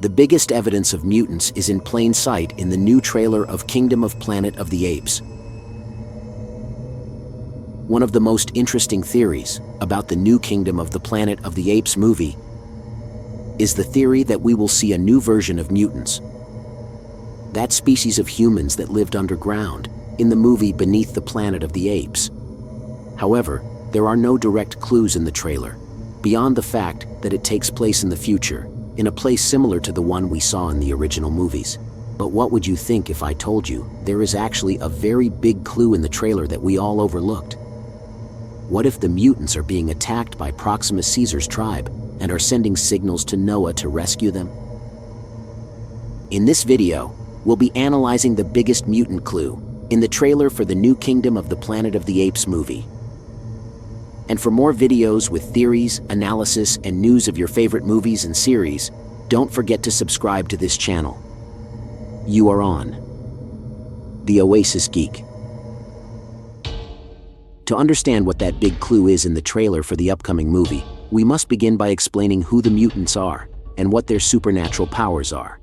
The biggest evidence of mutants is in plain sight in the new trailer of Kingdom of Planet of the Apes. One of the most interesting theories about the new Kingdom of the Planet of the Apes movie is the theory that we will see a new version of mutants. That species of humans that lived underground in the movie Beneath the Planet of the Apes. However, there are no direct clues in the trailer, beyond the fact that it takes place in the future, in a place similar to the one we saw in the original movies. But what would you think if I told you there is actually a very big clue in the trailer that we all overlooked? What if the mutants are being attacked by Proximus Caesar's tribe and are sending signals to Noah to rescue them? In this video, we'll be analyzing the biggest mutant clue in the trailer for the new Kingdom of the Planet of the Apes movie. And for more videos with theories, analysis, and news of your favorite movies and series, don't forget to subscribe to this channel. You are on The Oasis Geek. To understand what that big clue is in the trailer for the upcoming movie, we must begin by explaining who the mutants are and what their supernatural powers are.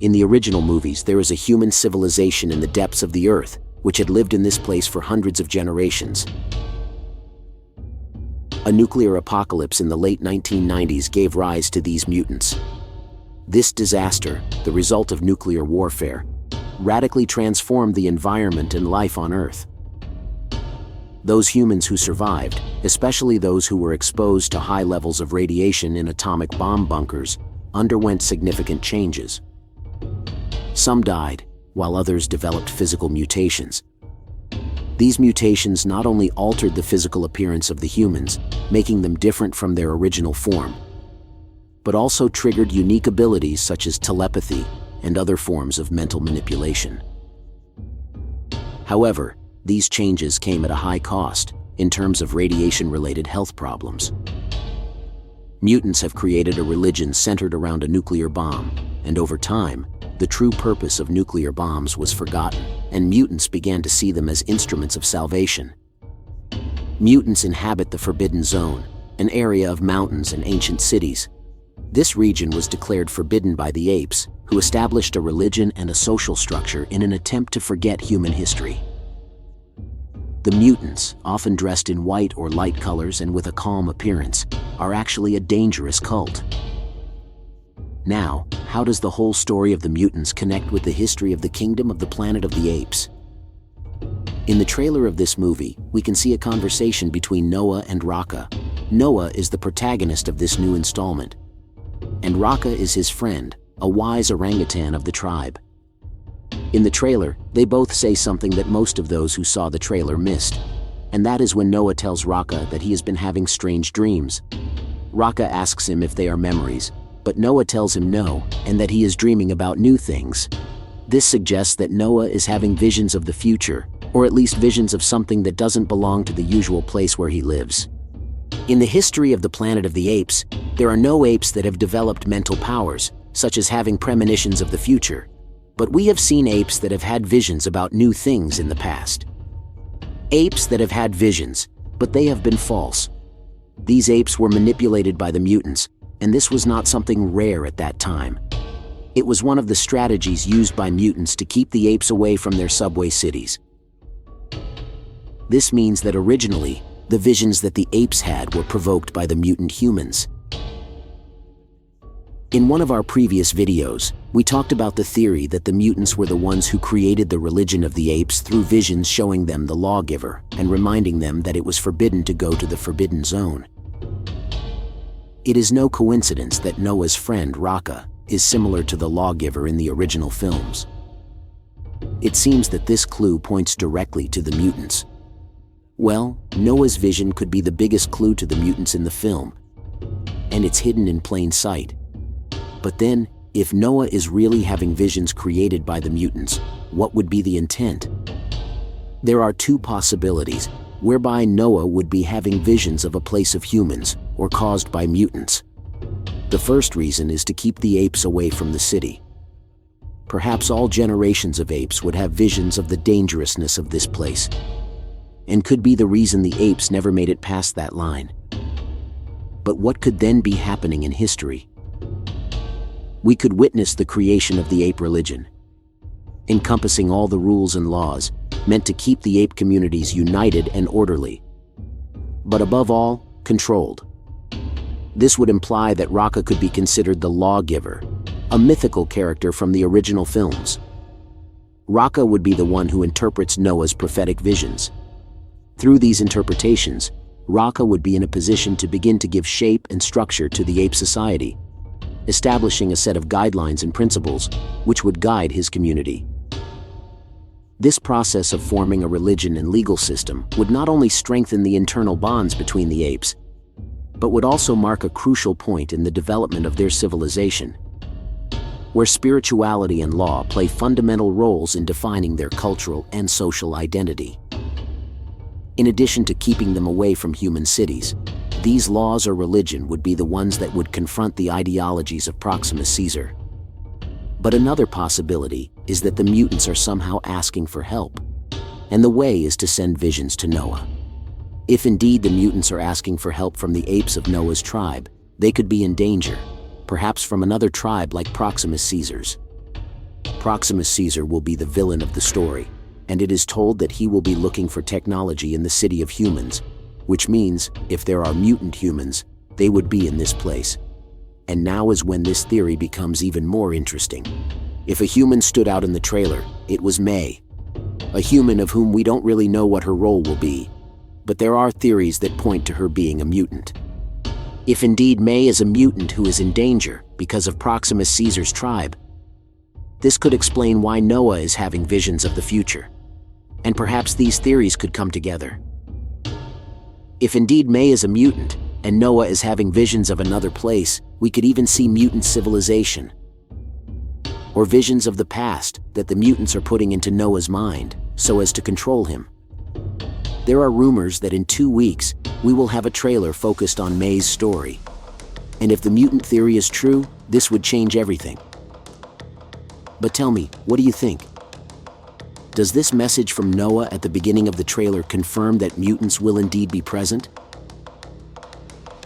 In the original movies, there is a human civilization in the depths of the earth, which had lived in this place for hundreds of generations. A nuclear apocalypse in the late 1990s gave rise to these mutants. This disaster, the result of nuclear warfare, radically transformed the environment and life on Earth. Those humans who survived, especially those who were exposed to high levels of radiation in atomic bomb bunkers, underwent significant changes. Some died, while others developed physical mutations. These mutations not only altered the physical appearance of the humans, making them different from their original form, but also triggered unique abilities such as telepathy and other forms of mental manipulation. However, these changes came at a high cost in terms of radiation-related health problems. Mutants have created a religion centered around a nuclear bomb, and over time, the true purpose of nuclear bombs was forgotten, and mutants began to see them as instruments of salvation. Mutants inhabit the Forbidden Zone, an area of mountains and ancient cities. This region was declared forbidden by the apes, who established a religion and a social structure in an attempt to forget human history. The mutants, often dressed in white or light colors and with a calm appearance, are actually a dangerous cult. Now, how does the whole story of the mutants connect with the history of the Kingdom of the Planet of the Apes? In the trailer of this movie, we can see a conversation between Noah and Raka. Noah is the protagonist of this new installment, and Raka is his friend, a wise orangutan of the tribe. In the trailer, they both say something that most of those who saw the trailer missed, and that is when Noah tells Raka that he has been having strange dreams. Raka asks him if they are memories, but Noah tells him no, and that he is dreaming about new things. This suggests that Noah is having visions of the future, or at least visions of something that doesn't belong to the usual place where he lives. In the history of the Planet of the Apes, there are no apes that have developed mental powers, such as having premonitions of the future. But we have seen apes that have had visions about new things in the past. Apes that have had visions, but they have been false. These apes were manipulated by the mutants, and this was not something rare at that time. It was one of the strategies used by mutants to keep the apes away from their subway cities. This means that originally, the visions that the apes had were provoked by the mutant humans. In one of our previous videos, we talked about the theory that the mutants were the ones who created the religion of the apes through visions showing them the lawgiver and reminding them that it was forbidden to go to the Forbidden Zone. It is no coincidence that Noah's friend Raka is similar to the lawgiver in the original films. It seems that this clue points directly to the mutants. Well, Noah's vision could be the biggest clue to the mutants in the film, and it's hidden in plain sight. But then, if Noah is really having visions created by the mutants, what would be the intent? There are two possibilities, whereby Noah would be having visions of a place of humans, or caused by mutants. The first reason is to keep the apes away from the city. Perhaps all generations of apes would have visions of the dangerousness of this place, and could be the reason the apes never made it past that line. But what could then be happening in history we could witness the creation of the ape religion, encompassing all the rules and laws meant to keep the ape communities united and orderly, but above all, controlled. This would imply that Raka could be considered the lawgiver, a mythical character from the original films. Raka would be the one who interprets Noah's prophetic visions. Through these interpretations, Raka would be in a position to begin to give shape and structure to the ape society, establishing a set of guidelines and principles which would guide his community. This process of forming a religion and legal system would not only strengthen the internal bonds between the apes, but would also mark a crucial point in the development of their civilization, where spirituality and law play fundamental roles in defining their cultural and social identity. In addition to keeping them away from human cities, these laws or religion would be the ones that would confront the ideologies of Proximus Caesar. But another possibility is that the mutants are somehow asking for help, and the way is to send visions to Noah. If indeed the mutants are asking for help from the apes of Noah's tribe, they could be in danger, perhaps from another tribe like Proximus Caesar's. Proximus Caesar will be the villain of the story, and it is told that he will be looking for technology in the city of humans, which means if there are mutant humans, they would be in this place. And now is when this theory becomes even more interesting. If a human stood out in the trailer, it was May, a human of whom we don't really know what her role will be, but there are theories that point to her being a mutant. If indeed May is a mutant who is in danger because of Proximus Caesar's tribe, this could explain why Noah is having visions of the future, and perhaps these theories could come together. If indeed May is a mutant, and Noah is having visions of another place, we could even see mutant civilization, or visions of the past that the mutants are putting into Noah's mind so as to control him. There are rumors that in 2 weeks, we will have a trailer focused on May's story. And if the mutant theory is true, this would change everything. But tell me, what do you think? Does this message from Noah at the beginning of the trailer confirm that mutants will indeed be present?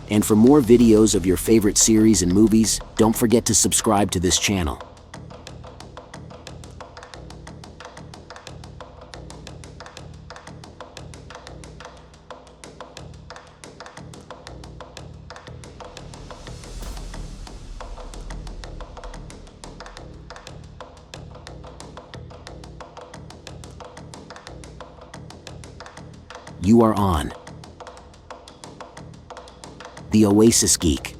And for more videos of your favorite series and movies, don't forget to subscribe to this channel. You are on The Oasis Geek.